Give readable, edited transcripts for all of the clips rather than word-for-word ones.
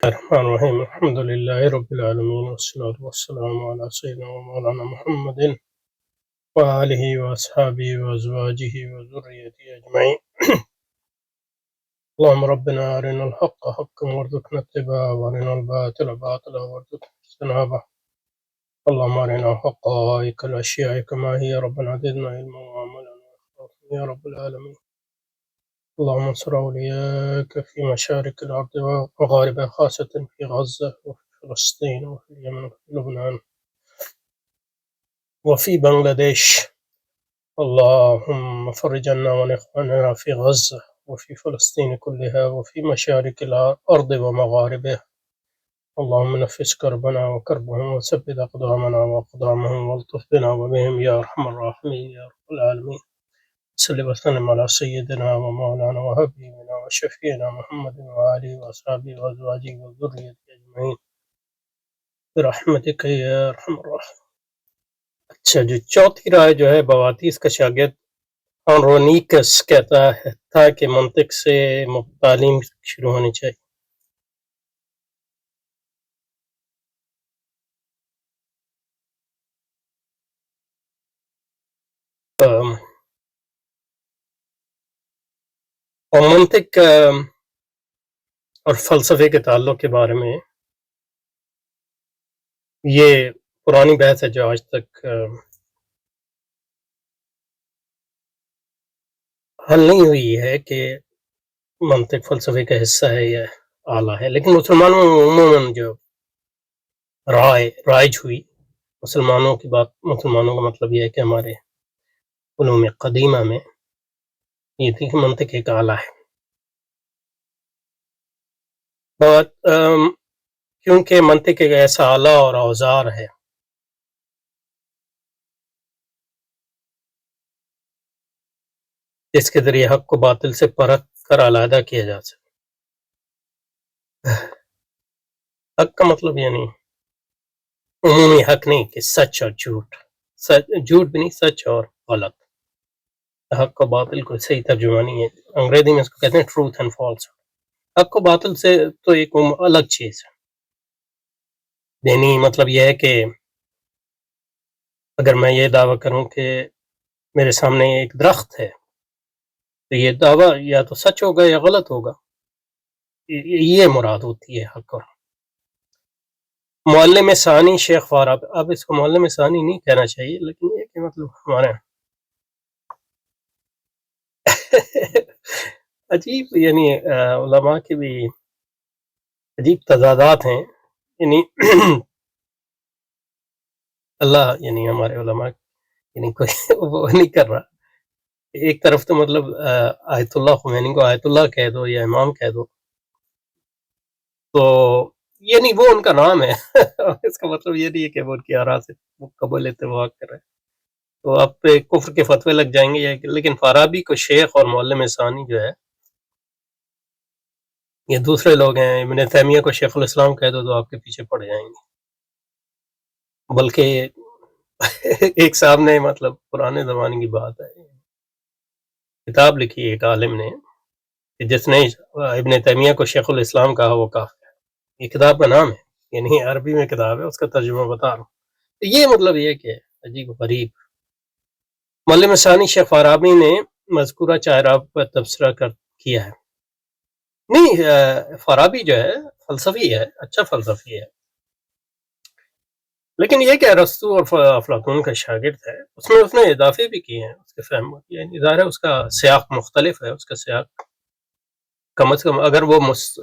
الرحمن الرحيم الحمد لله رب العالمين والصلاة والسلام على سيدنا ومولانا محمد وآله وأصحابه وأزواجه وذريته أجمعين. اللهم ربنا أرنا الحق حقا وارزقنا اتباعه وأرنا الباطل باطلا وارزقنا اجتنابه. اللهم أرنا حقائق الأشياء كما هي ربنا زدنا علما وعملا وإخلاصا يا رب العالمين. اللهم انصر أولياءك في مشارق الأرض ومغاربها خاصة في غزة وفي فلسطين وفي اليمن وفي لبنان وفي بنغلاديش. اللهم فرج عنا وعن إخواننا في غزة وفي فلسطين كلها وفي مشارق الأرض ومغاربها. اللهم نفس كربنا وكربهم وثبت أقدامنا وأقدامهم والطف بنا وبهم يا أرحم الراحمين يا رب العالمين. صل وسلم على سيدنا ومولانا وحبيبنا وشفيعنا محمد وآله وأصحابه وأزواجه وذريته أجمعين برحمتك يا أرحم الراحمين. اچھا، جو چوتھی رائے جو ہے بواتیس کا شاگرد انرونیکس کہتا تھا کہ منطق سے تعلیم شروع ہونی چاہیے. اور منطق اور فلسفے کے تعلق کے بارے میں یہ پرانی بحث ہے جو آج تک حل نہیں ہوئی ہے کہ منطق فلسفے کا حصہ ہے یا اعلیٰ ہے. لیکن مسلمانوں میں عموماً جو رائج ہوئی مسلمانوں کی بات، مسلمانوں کا مطلب یہ ہے کہ ہمارے علوم قدیمہ میں یہ تھی کہ منطق ایک اعلیٰ ہے. کیونکہ منطق ایک ایسا آلہ اور اوزار ہے جس کے ذریعے حق کو باطل سے پرکھ کر علیحدہ کیا جا سکے. حق کا مطلب یعنی عمومی حق نہیں کہ سچ اور جھوٹ، جھوٹ بھی نہیں، سچ اور غلط. حق کو باطل کو صحیح ترجمہ نہیں ہے، انگریزی میں اس کو کہتے ہیں ٹروتھ اینڈ فالس. حق کو باطل سے تو ایک الگ چیز ہے. یعنی مطلب یہ ہے کہ اگر میں یہ دعویٰ کروں کہ میرے سامنے ایک درخت ہے تو یہ دعویٰ یا تو سچ ہوگا یا غلط ہوگا. یہ مراد ہوتی ہے حق. اور معلم ثانی شیخ فارابی، اب اس کو معلم ثانی نہیں کہنا چاہیے لیکن یہ کہ مطلب ہمارے عجیب، یعنی علماء کے بھی عجیب تضادات ہیں. یعنی اللہ یعنی ہمارے علماء یعنی کوئی وہ نہیں کر رہا. ایک طرف تو مطلب آیت اللہ خمینی کو آیت اللہ کہہ دو یا امام کہہ دو تو یعنی وہ ان کا نام ہے. اس کا مطلب یہ نہیں ہے کہ وہ ان کی آراء سے قبول اتفاق کر رہے ہیں تو آپ پہ کفر کے فتوے لگ جائیں گے. لیکن فارابی کو شیخ اور معلم ثانی جو ہے یہ دوسرے لوگ ہیں. ابن تیمیہ کو شیخ الاسلام کہہ دو تو آپ کے پیچھے پڑ جائیں گے. بلکہ ایک صاحب نے مطلب پرانے زمانے کی بات ہے، کتاب لکھی ایک عالم نے کہ جس نے ابن تیمیہ کو شیخ الاسلام کہا وہ کافر ہے. یہ کتاب کا نام ہے، یعنی عربی میں کتاب ہے، اس کا ترجمہ بتا رہا ہوں. تو یہ مطلب یہ کہ عجیب و غریب. معلم ثانی شیخ فارابی نے مذکورہ چہرہ پر تبصرہ کیا ہے. نہیں، فارابی جو ہے فلسفی ہے، اچھا فلسفی ہے، لیکن یہ کہ ارسطو اور افلاطون کا شاگرد ہے. اس نے اضافے بھی کیے ہیں اس کے فہم. یعنی ظاہر ہے اس کا سیاق مختلف ہے. اس کا سیاق کم از کم اگر وہ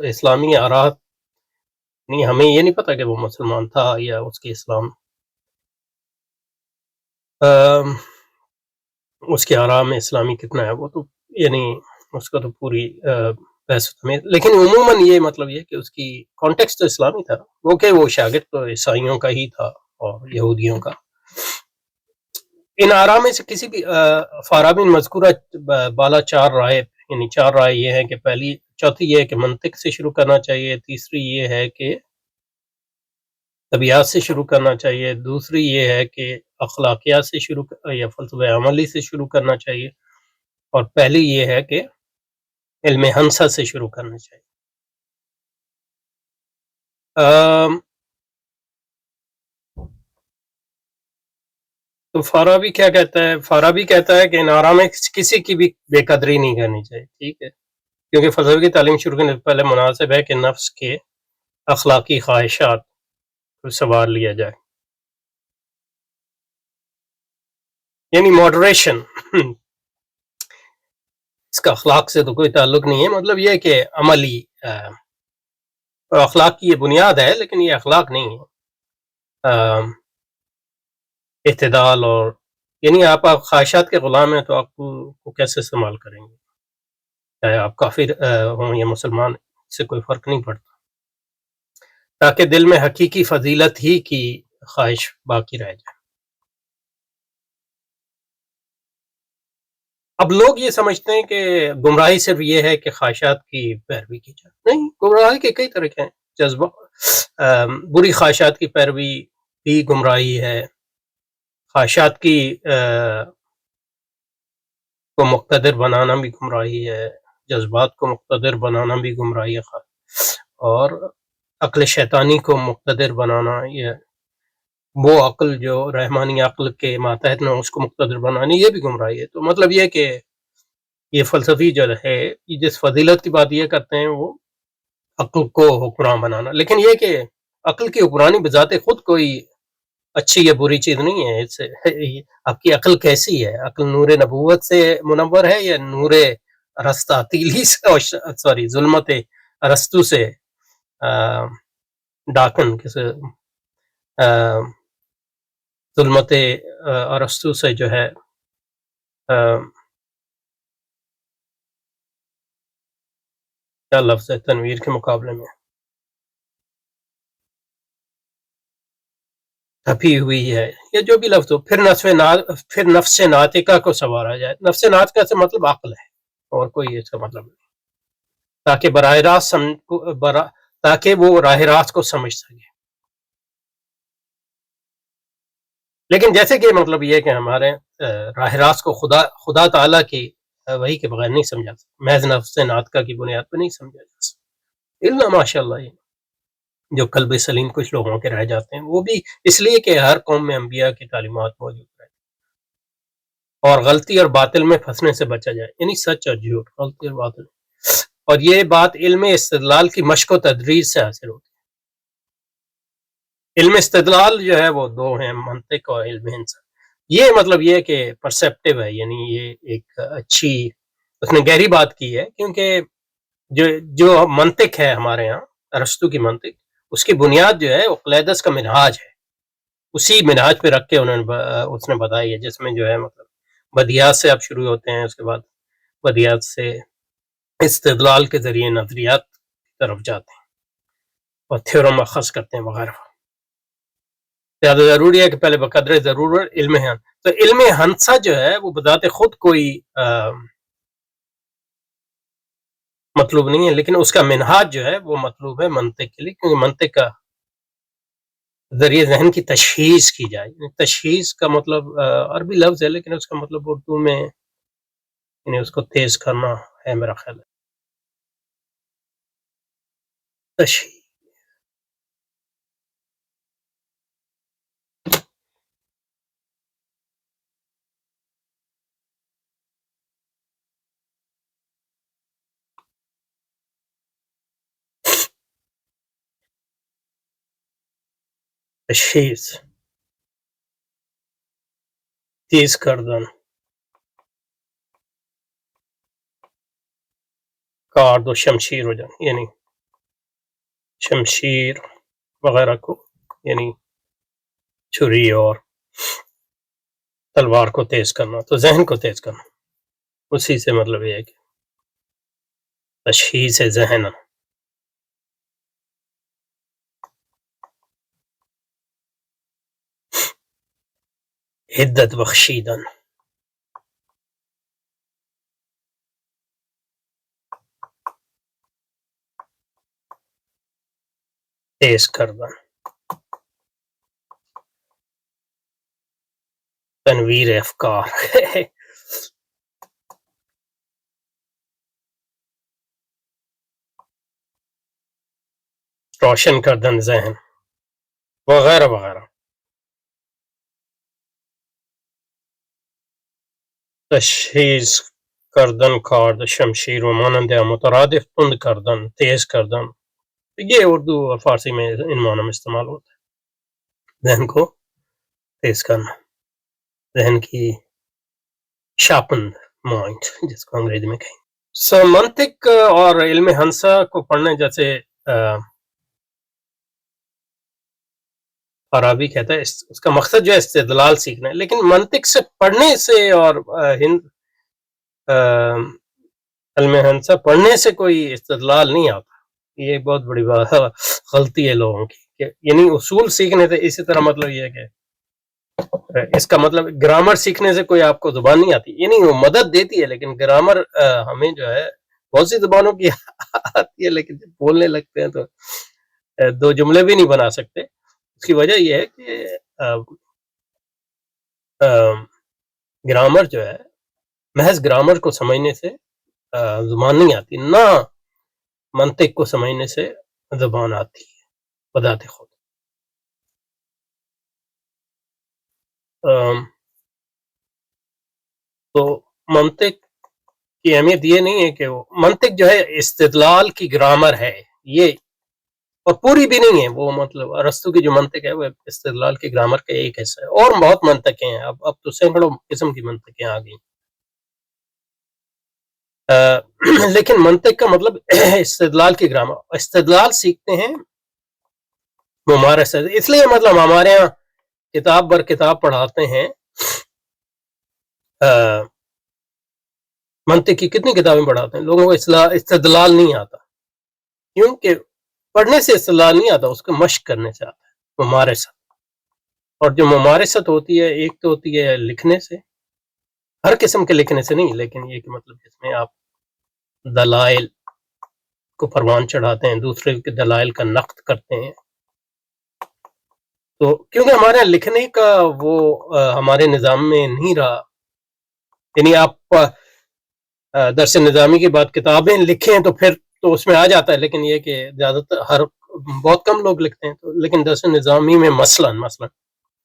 اسلامی آراء نہیں، ہمیں یہ نہیں پتا کہ وہ مسلمان تھا یا اس کے اسلام اس کے آراء میں اسلامی کتنا ہے وہ تو یعنی اس کا تو پوری بحث میں. لیکن عموماً یہ مطلب یہ کہ اس کی کانٹیکسٹ تو اسلامی تھا، وہ کہ وہ شاگرد تو عیسائیوں کا ہی تھا اور یہودیوں کا. ان آراء میں سے کسی بھی فارابی مذکورہ بالا چار رائے، یعنی چار رائے یہ ہے کہ چوتھی یہ ہے کہ منطق سے شروع کرنا چاہیے، تیسری یہ ہے کہ طبیعت سے شروع کرنا چاہیے، دوسری یہ ہے کہ اخلاقیات سے شروع یا فلسفہ عملی سے شروع کرنا چاہیے، اور پہلی یہ ہے کہ علم ہندسہ سے شروع کرنا چاہیے. تو فارابی کیا کہتا ہے؟ فارابی کہتا ہے کہ ان آرام میں کسی کی بھی بے قدری نہیں کرنی چاہیے، ٹھیک ہے، کیونکہ فلسفے کی تعلیم شروع کرنے سے پہلے مناسب ہے کہ نفس کے اخلاقی خواہشات کو سنوار لیا جائے، یعنی ماڈریشن اس کا اخلاق سے تو کوئی تعلق نہیں ہے، مطلب یہ کہ عملی اخلاق کی یہ بنیاد ہے، لیکن یہ اخلاق نہیں ہے، اعتدال، اور یعنی آپ خواہشات کے غلام ہیں تو آپ کو کیسے استعمال کریں گے، چاہے آپ کافر ہوں یا مسلمان، اس سے کوئی فرق نہیں پڑتا، تاکہ دل میں حقیقی فضیلت ہی کی خواہش باقی رہ جائے۔ اب لوگ یہ سمجھتے ہیں کہ گمراہی صرف یہ ہے کہ خواہشات کی پیروی کی جائے، نہیں، گمراہی کے کئی طریقے ہیں، جذبہ بری خواہشات کی پیروی بھی گمراہی ہے، خواہشات کی کو مقتدر بنانا بھی گمراہی ہے، جذبات کو مقتدر بنانا بھی گمراہی ہے، اور عقل شیطانی کو مقتدر بنانا، یہ وہ عقل جو رحمانی عقل کے ماتحت نہ اس کو مقتدر بنانی، یہ بھی گمراہی ہے۔ تو مطلب یہ کہ یہ فلسفی جو ہے جس فضیلت کی بات یہ کرتے ہیں وہ عقل کو حکمران بنانا، لیکن یہ کہ عقل کی حکمرانی بذات خود کوئی اچھی یا بری چیز نہیں ہے، اس سے آپ کی عقل کیسی ہے؟ عقل نور نبوت سے منور ہے یا نور ارسطاطیلی سے، سوری، ظلمت ارسطو سے، ڈاکن کسے ظلمت ارسطو سے جو ہے کیا لفظ ہے تنویر کے مقابلے میں، تھپی ہوئی ہے، یا جو بھی لفظ ہو، پھر نفس ناطقہ کو سنوارا جائے۔ نفس ناطقہ سے مطلب عقل ہے، اور کوئی اس کا مطلب نہیں، تاکہ تاکہ وہ راہ راست کو سمجھ سکے۔ لیکن جیسے کہ مطلب یہ کہ ہمارے راہ راست کو خدا تعالیٰ کی وحی کے بغیر نہیں سمجھا سکتا، محض نفس ناطقہ کی بنیاد پہ نہیں سمجھا جا سکتا، الا ماشاء اللہ جو قلب سلیم کچھ لوگوں کے رہ جاتے ہیں، وہ بھی اس لیے کہ ہر قوم میں انبیاء کی تعلیمات موجود رہتی اور غلطی اور باطل میں پھنسنے سے بچا جائے، یعنی سچ اور جھوٹ، غلطی اور باطل، اور یہ بات علم استدلال کی مشق و تدریج سے حاصل ہوتی ہے۔ علم استدلال جو ہے وہ دو ہیں، منطق اور علم انسان، یہ مطلب یہ کہ پرسیپٹیو ہے، یعنی یہ ایک اچھی اس نے گہری بات کی ہے، کیونکہ جو منطق ہے ہمارے ہاں ارسطو کی منطق، اس کی بنیاد جو ہے وہ قلیدس کا منہاج ہے، اسی منہاج پہ رکھ کے اس نے بتائی ہے، جس میں جو ہے مطلب بدیہات سے آپ شروع ہوتے ہیں، اس کے بعد بدیہات سے استدلال کے ذریعے نظریات کی طرف جاتے ہیں اور تھیورم اخذ کرتے ہیں وغیرہ۔ زیادہ ضروری ہے کہ پہلے بقدر ضرورت علم ہے، تو علم ہندسہ جو ہے وہ بذات خود کوئی مطلوب نہیں ہے، لیکن اس کا منہاج جو ہے وہ مطلوب ہے منطق کے لیے، کیونکہ منطق کا ذریعے ذہن کی تشخیص کی جائے۔ تشخیص کا مطلب عربی لفظ ہے، لیکن اس کا مطلب اردو میں یعنی اس کو تیز کرنا ہے، میرا خیال ہے تشخیص، تیز کردن، کارد و شمشیر ہو جانا، یعنی شمشیر وغیرہ کو، یعنی چھری اور تلوار کو تیز کرنا، تو ذہن کو تیز کرنا، اسی سے مطلب یہ ہے کہ تشخیص ذہن، حدت بخشیدن، تیز کردن، تنویر افکار روشن کردن ذہن وغیرہ وغیرہ. تشخیص کردن کارد شمشیر و مانند مترادف تند کردن تیز کردن. یہ اردو اور فارسی میں ان معنوں میں استعمال ہوتا ہے، ذہن کو تیز کرنا، ذہن کی شارپنڈ مائنڈ جس کو انگریزی میں کہیں. منطق اور علم ہنسا کو پڑھنے جیسے فارابی کہتا ہے اس کا مقصد جو ہے استدلال سیکھنا ہے، لیکن منطق سے پڑھنے سے اور علم ہنسا پڑھنے سے کوئی استدلال نہیں آتا. یہ بہت بڑی غلطی ہے لوگوں کی، کہ یعنی اصول سیکھنے سے اسی طرح مطلب یہ ہے کہ اس کا مطلب گرامر سیکھنے سے کوئی آپ کو زبان نہیں آتی، یعنی وہ مدد دیتی ہے، لیکن گرامر ہمیں جو ہے بہت سی زبانوں کی آتی ہے، لیکن جب بولنے لگتے ہیں تو دو جملے بھی نہیں بنا سکتے. اس کی وجہ یہ ہے کہ گرامر جو ہے محض گرامر کو سمجھنے سے زبان نہیں آتی، نہ منطق کو سمجھنے سے زبان آتی ہے بذات خود. تو منطق کی اہمیت یہ نہیں ہے کہ وہ منطق جو ہے استدلال کی گرامر ہے، یہ اور پوری بھی نہیں ہے. وہ مطلب ارسطو کی جو منطق ہے وہ استدلال کی گرامر کا ایک حصہ ہے، اور بہت منطقیں ہیں، اب تو سینکڑوں قسم کی منطقیں آ گئی. لیکن منطق کا مطلب استدلال کی گرامر. استدلال سیکھتے ہیں ممارست، اس لیے مطلب ہمارے ہاں کتاب بر کتاب پڑھاتے ہیں. منطق کی کتنی کتابیں پڑھاتے ہیں، لوگوں کو استدلال نہیں آتا، کیونکہ پڑھنے سے استدلال نہیں آتا، اس کو مشق کرنے سے آتا ہے، ممارست. اور جو ممارست ہوتی ہے ایک تو ہوتی ہے لکھنے سے، ہر قسم کے لکھنے سے نہیں، لیکن یہ کہ مطلب جس میں آپ دلائل کو پروان چڑھاتے ہیں، دوسرے کے دلائل کا نقد کرتے ہیں. تو کیونکہ ہمارے لکھنے کا وہ ہمارے نظام میں نہیں رہا، یعنی آپ درس نظامی کے بعد کتابیں لکھیں تو پھر تو اس میں آ جاتا ہے، لیکن یہ کہ زیادہ تر بہت کم لوگ لکھتے ہیں. تو لیکن درس نظامی میں مثلا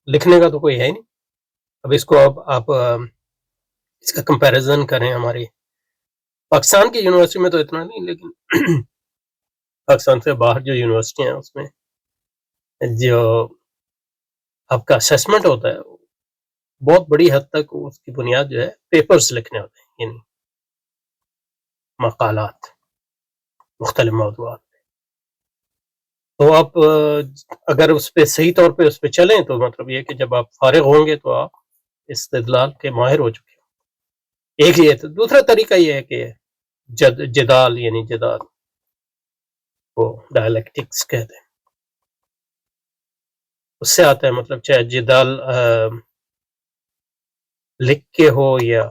لکھنے کا تو کوئی ہے نہیں. اب اس کو اب آپ اس کا کمپیریزن کریں ہماری پاکستان کی یونیورسٹی میں تو اتنا نہیں، لیکن پاکستان سے باہر جو یونیورسٹی ہیں اس میں جو آپ کا اسیسمنٹ ہوتا ہے بہت بڑی حد تک اس کی بنیاد جو ہے پیپرز لکھنے ہوتے ہیں، یعنی مقالات مختلف موضوعات. تو آپ اگر اس پہ صحیح طور پہ اس پہ چلیں تو مطلب یہ کہ جب آپ فارغ ہوں گے تو آپ استدلال کے ماہر ہو چکے ہیں. ایک یہ تو دوسرا طریقہ یہ ہے کہ جدال، یعنی جدال وہ ڈائلیکٹکس کہتے ہیں، اس سے آتا ہے. مطلب چاہے جدال لکھ کے ہو یا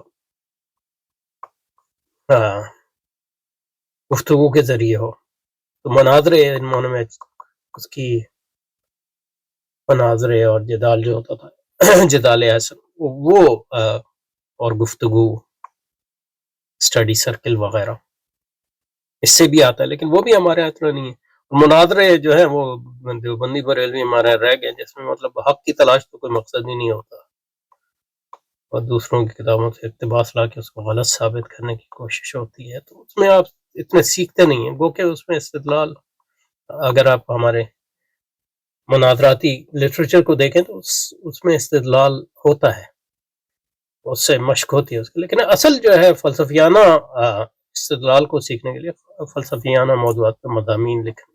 گفتگو کے ذریعے ہو. تو مناظرے ان معنوں میں اس کی مناظرے اور جدال جو ہوتا تھا جدال حسن وہ اور گفتگو اسٹڈی سرکل وغیرہ اس سے بھی آتا ہے، لیکن وہ بھی ہمارے یہاں اتنا نہیں ہے. مناظرے جو ہیں وہ دیوبندی بریلوی ہمارے یہاں رہ گئے، جس میں مطلب حق کی تلاش تو کوئی مقصد ہی نہیں ہوتا، اور دوسروں کی کتابوں سے اقتباس لا کے اس کو غلط ثابت کرنے کی کوشش ہوتی ہے. تو اس میں آپ اتنے سیکھتے نہیں ہیں، گو کہ اس میں استدلال، اگر آپ ہمارے مناظراتی لٹریچر کو دیکھیں تو اس میں استدلال ہوتا ہے، اس سے مشق ہوتی ہے اس کی. لیکن اصل جو ہے فلسفیانہ استدلال کو سیکھنے کے لیے فلسفیانہ موضوعات پر مضامین لکھنے،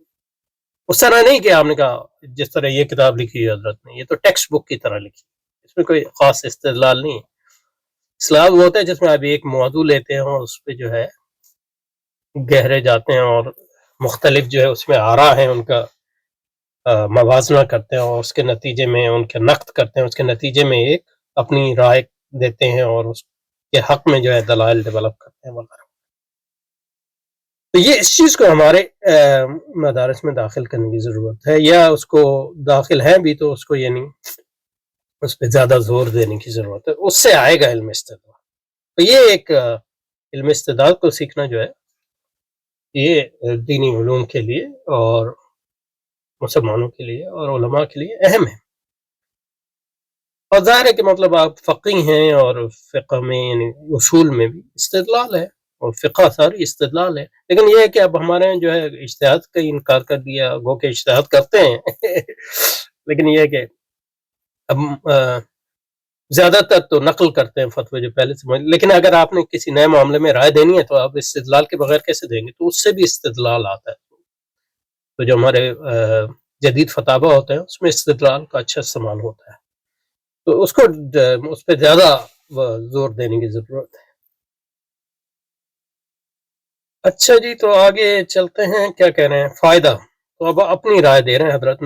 اس طرح نہیں کہ آپ نے کہا جس طرح یہ کتاب لکھی ہے حضرت نے، یہ تو ٹیکسٹ بک کی طرح لکھی، اس میں کوئی خاص استدلال نہیں ہے. استدلال وہ ہوتا ہے جس میں آپ ایک موضوع لیتے ہیں اور اس پہ جو ہے گہرے جاتے ہیں اور مختلف جو ہے اس میں آراء ہیں ان کا موازنہ کرتے ہیں، اور اس کے نتیجے میں ان کے نقد کرتے ہیں، اس کے نتیجے میں ایک اپنی رائے دیتے ہیں اور اس کے حق میں جو ہے دلائل ڈیولپ کرتے ہیں وغیرہ. تو یہ اس چیز کو ہمارے مدارس میں داخل کرنے کی ضرورت ہے، یا اس کو داخل ہے بھی تو اس کو یعنی اس پہ زیادہ زور دینے کی ضرورت ہے، اس سے آئے گا علم استدلال. تو یہ ایک علم استدلال کو سیکھنا جو ہے یہ دینی علوم کے لیے اور مسلمانوں کے لیے اور علماء کے لیے اہم ہے. اور ظاہر ہے کہ مطلب آپ فقی ہیں اور فقہ میں یعنی اصول میں بھی استدلال ہے اور فقہ ساری استدلال ہے. لیکن یہ ہے کہ اب ہمارے جو ہے اجتہاد کا انکار کر دیا، گو کہ اجتہاد کرتے ہیں لیکن یہ ہے کہ اب زیادہ تر تو نقل کرتے ہیں فتوی جو پہلے سے، لیکن اگر آپ نے کسی نئے معاملے میں رائے دینی ہے تو آپ استدلال کے بغیر کیسے دیں گے؟ تو اس سے بھی استدلال آتا ہے. تو جو ہمارے جدید فتاوی ہوتے ہیں اس میں استدلال کا اچھا استعمال ہوتا ہے، تو اس کو اس پہ زیادہ زور دینے کی ضرورت ہے. اچھا جی، تو آگے چلتے ہیں. کیا کہہ رہے ہیں؟ فائدہ. تو اب اپنی رائے دے رہے ہیں حضرت.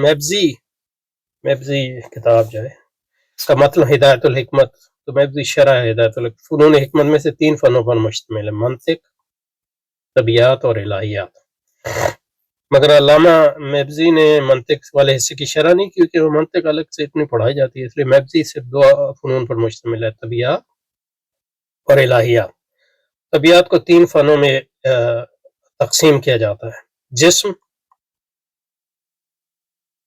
میبزی کتاب جو ہے اس کا مطلب ہدایت الحکمت. تو میبزی شرح ہدایت الحکمت. فنون حکمت میں سے 3 فنوں پر مشتمل ہے: منطق، طبیعیات اور الہیات. مگر علامہ میبزی نے منطق والے حصے کی شرح نہیں، کیونکہ وہ منطق الگ سے اتنی پڑھائی جاتی ہے، اس لیے میبزی صرف 2 فنون پر مشتمل ہے: طبیعیات اور الہیات. طبیعت کو 3 فنوں میں تقسیم کیا جاتا ہے: جسم،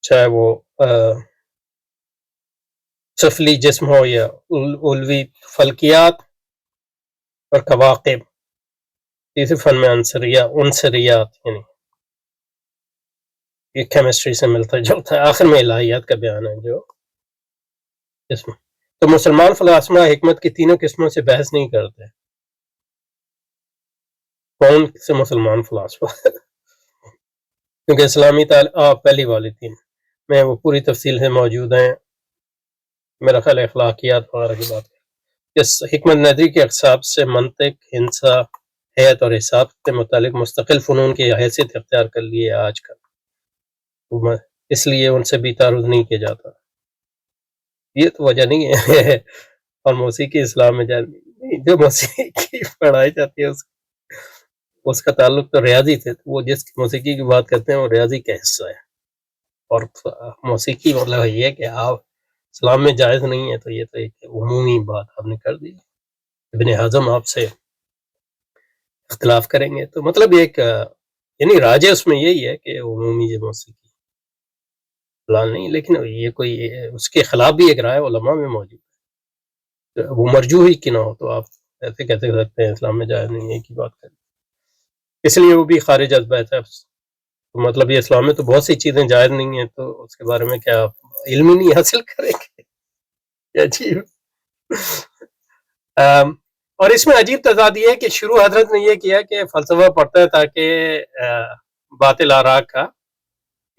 چاہے وہ سفلی جسم ہو یا علوی، فلکیات اور کواکب. تیسرے فن میں عنصریات، یعنی یہ کیمسٹری سے ملتا جلتا ہے. آخر میں الہیات کا بیان ہے جو جسم. تو مسلمان فلاسفہ حکمت کی تینوں قسموں سے بحث نہیں کرتے. کون سے مسلمان فلاسفہ؟ کیونکہ اسلامی پہلی والی 3 میں وہ پوری تفصیل سے موجود ہیں. میرا خیال اخلاقیات وغیرہ کی بات ہے. اس حکمت نظری کے اقسام سے منطق، ہندسہ، حیات اور حساب سے متعلق مستقل فنون کی حیثیت اختیار کر لی ہے آج کل، اس لیے ان سے بھی تعارض نہیں کیا جاتا. یہ تو وجہ نہیں ہے. اور موسیقی اسلام میں جو موسیقی پڑھائی جاتی ہے اس کا تعلق تو ریاضی سے. وہ جس موسیقی کی بات کرتے ہیں وہ ریاضی کا حصہ ہے. اور موسیقی مطلب یہ کہ آپ اسلام میں جائز نہیں ہے، تو یہ تو ایک عمومی بات آپ نے کر دی. ابن حزم آپ سے اختلاف کریں گے تو مطلب ایک یعنی راجے اس میں یہی ہے کہ عمومی جو موسیقی حلال نہیں، لیکن یہ کوئی اس کے خلاف بھی ایک رائے علماء میں موجود ہے. وہ مرجوح ہی کی نہ ہو تو آپ ایسے کہتے سکتے ہیں اسلام میں جائز نہیں ہے کی بات کریں، اس لیے وہ بھی خارج از بیت ہے. تو مطلب یہ اسلام میں تو بہت سی چیزیں جائز نہیں ہیں، تو اس کے بارے میں کیا آپ علم ہی نہیں حاصل کریں گے؟ عجیب. اور اس میں عجیب تضاد یہ ہے کہ شروع حضرت نے یہ کیا کہ فلسفہ پڑھتا ہے تاکہ باطل آراء کا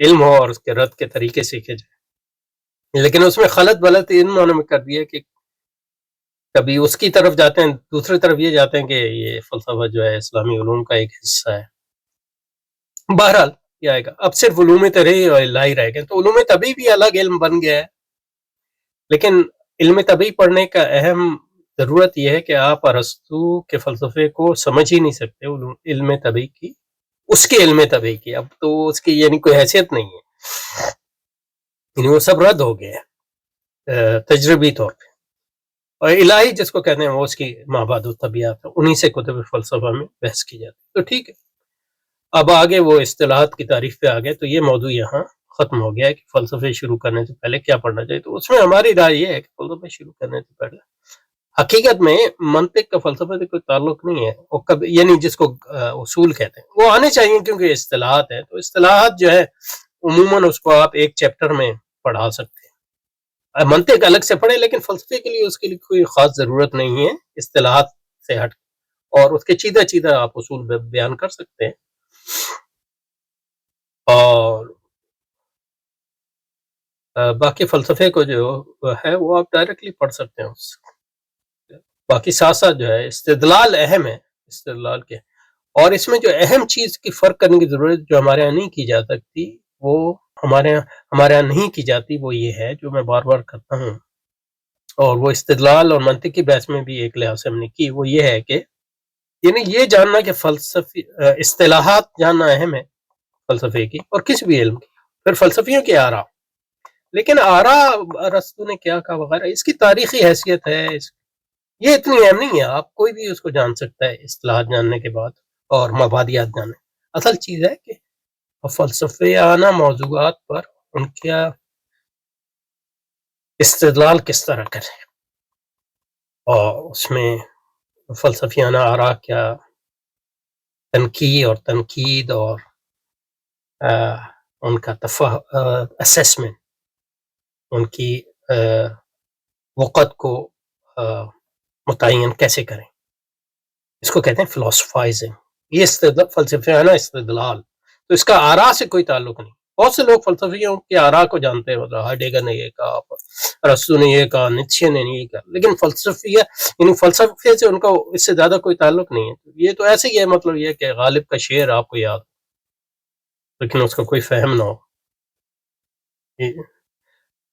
علم ہو اور اس کے رد کے طریقے سیکھے جائے، لیکن اس میں خلط بلط ان معنی میں کر دیا کہ کبھی اس کی طرف جاتے ہیں، دوسری طرف یہ جاتے ہیں کہ یہ فلسفہ جو ہے اسلامی علوم کا ایک حصہ ہے. بہرحال یہ آئے گا. اب صرف علوم طبیعی اور الہی رہ گئے، تو علوم طبیعی بھی الگ علم بن گیا ہے. لیکن علم طبیعی پڑھنے کا اہم ضرورت یہ ہے کہ آپ ارسطو کے فلسفے کو سمجھ ہی نہیں سکتے علم طبیعی کی، اس کے علم طبیعی کی. اب تو اس کی یعنی کوئی حیثیت نہیں ہے، یعنی وہ سب رد ہو گیا تجربی طور پہ. اور الہی جس کو کہتے ہیں وہ اس کی مابعد الطبیعات ہے، انہی سے کتب فلسفہ میں بحث کی جاتی ہے. تو ٹھیک ہے، اب آگے وہ اصطلاحات کی تعریف پہ آگئے، تو یہ موضوع یہاں ختم ہو گیا ہے کہ فلسفے شروع کرنے سے پہلے کیا پڑھنا چاہیے. تو اس میں ہماری رائے یہ ہے کہ فلسفے شروع کرنے سے پہلے حقیقت میں منطق کا فلسفے سے کوئی تعلق نہیں ہے، وہ کبھی یعنی جس کو اصول کہتے ہیں وہ آنے چاہیے، کیونکہ اصطلاحات ہیں. تو اصطلاحات جو ہے عموماً اس کو آپ ایک چیپٹر میں پڑھا سکتے ہیں، منطق الگ سے پڑھیں، لیکن فلسفے کے لیے اس کے لیے کوئی خاص ضرورت نہیں ہے اصطلاحات سے ہٹ، اور اس کے چیدہ چیدہ آپ اصول بیان کر سکتے ہیں. اور باقی فلسفے کو جو ہے وہ آپ ڈائریکٹلی پڑھ سکتے ہیں. باقی ساتھ ساتھ جو ہے استدلال اہم ہے، استدلال کے. اور اس میں جو اہم چیز کی فرق کرنے کی ضرورت جو ہمارے ہاں نہیں کی جا سکتی، وہ ہمارے ہاں نہیں کی جاتی، وہ یہ ہے جو میں بار بار کرتا ہوں، اور وہ استدلال اور منطق کی بحث میں بھی ایک لحاظ سے ہم نے کی. وہ یہ ہے کہ یعنی یہ جاننا کہ فلسفی اصطلاحات جاننا اہم ہے فلسفے کی اور کسی بھی علم کی. پھر فلسفیوں کی آراء، لیکن آراء ارسطو نے کیا کہا وغیرہ، اس کی تاریخی حیثیت ہے، یہ اتنی اہم نہیں ہے. آپ کوئی بھی اس کو جان سکتا ہے اصطلاحات جاننے کے بعد اور مبادیات جاننے. اصل چیز ہے کہ فلسفیانہ موضوعات پر ان کا استدلال کس طرح کریں، اور اس میں فلسفیانہ آراء کیا تنقید اور ان کا اسیسمنٹ، ان کی وقت کو متعین کیسے کریں، اس کو کہتے ہیں فلسفائزنگ. یہ فلسفیانہ استدلال. تو اس کا آراء سے کوئی تعلق نہیں. بہت سے لوگ فلسفیوں کی آراء کو جانتے ہیں، مطلب ہائیڈگر نے یہ کہا، ارسطو نے یہ کہا، نیتشے نے یہ کہا، لیکن فلسفے سے ان کا اس سے زیادہ کوئی تعلق نہیں ہے. یہ تو ایسے ہی ہے، مطلب یہ کہ غالب کا شعر آپ کو یاد، لیکن اس کا کوئی فہم نہ ہو.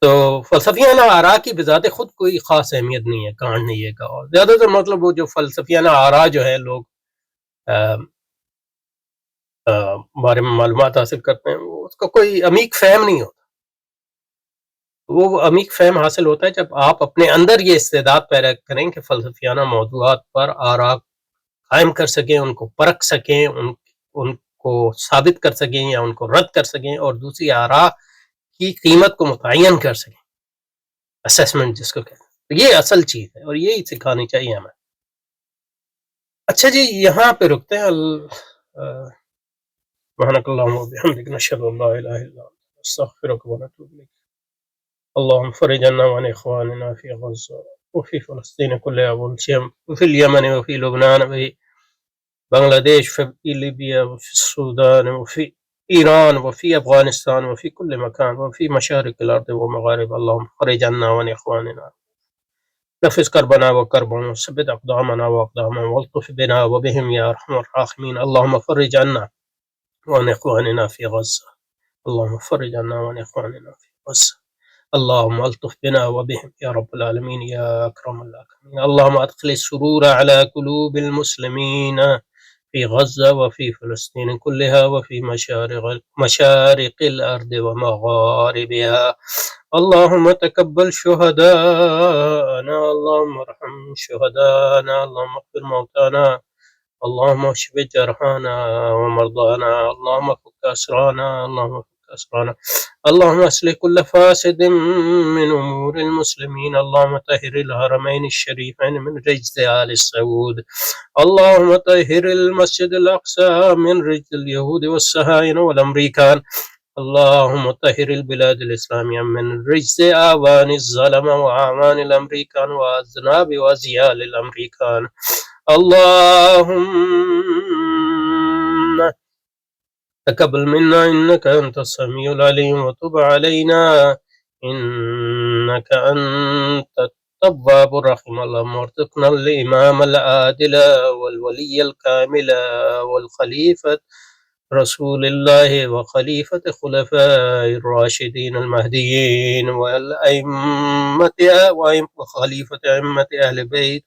تو فلسفیانہ آراء کی بذات خود کوئی خاص اہمیت نہیں ہے. کانٹ نے یہ کہا، اور زیادہ تر مطلب وہ جو فلسفیانہ آراء جو ہے لوگ بارے میں معلومات حاصل کرتے ہیں، اس کا کوئی عمیق فہم نہیں ہوتا. وہ عمیق فہم حاصل ہوتا ہے جب آپ اپنے اندر یہ استعداد پیدا کریں کہ فلسفیانہ موضوعات پر آراء قائم کر سکیں، ان کو پرکھ سکیں، ان کو ثابت کر سکیں یا ان کو رد کر سکیں، اور دوسری آراء کی قیمت کو متعین کر سکیں، اسیسمنٹ جس کو کہتے ہیں. تو یہ اصل چیز ہے اور یہی سکھانی چاہیے ہمیں. اچھا جی، یہاں پہ رکتے ہیں. سبحانک اللہم و بحمدک، نشہد ان لا الہ الا انت، نستغفرک و نتوب الیک. اللهم فرج عنا وعن إخواننا في غزة وفي فلسطين كلها وفي اليمن وفي لبنان وفي بنغلاديش وفي ليبيا وفي السودان وفي إيران وفي أفغانستان وفي كل مكان وفي مشارق الأرض ومغارب. اللهم فرج عنا وعن إخواننا، نفس كربنا وكربهم، وثبت أقدامنا وأقدامهم، والطف بنا وبهم يا أرحم الراحمين. اللهم فرج عنا وعن إخواننا في غزة، اللهم فرج عنا وعن إخواننا في غزة، اللهم الطف بنا وبهم يا رب العالمين يا أكرم الأكرمين. اللهم أدخل السرور على قلوب المسلمين في غزة وفي فلسطين كلها وفي مشارق الأرض ومغاربها. اللهم تقبل شهداءنا، اللهم ارحم شهداءنا، اللهم اغفر موتانا، اللهم اشف جرحانا ومرضانا، اللهم فك أسرانا، اللهم فك أسرانا، اللهم اصلح كل فاسد من أمور المسلمين. اللهم طهر الحرمين الشريفين من رجز آل سعود، اللهم طهر المسجد الأقصى من رجز اليهود والصهاينة والأمريكان، اللهم طهر البلاد الإسلامية من رجز آوان الظلمة وأعوان الأمريكان وأذناب وأزيال الأمريكان. اللهم تقبل منا إنك أنت السميع العليم، وتب علينا إنك أنت التواب الرحيم. اللهم ارزقنا الإمام العادل والولي الكامل والخليفة رسول الله وخليفة خلفاء الراشدين المهديين وخليفة أئمة أهل بيت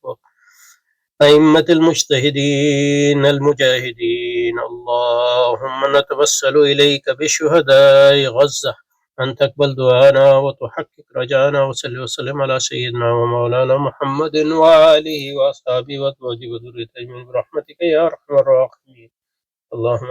أئمة المجتهدين المجاهدين. اللهم نتوسل إليك بشهداء غزة أن تقبل دعانا وتحقق رجانا. وصل وسلم على سيدنا ومولانا محمد وآله وأصحابه وأزواجه وذريته برحمتك يا أرحم الراحمين. اللهم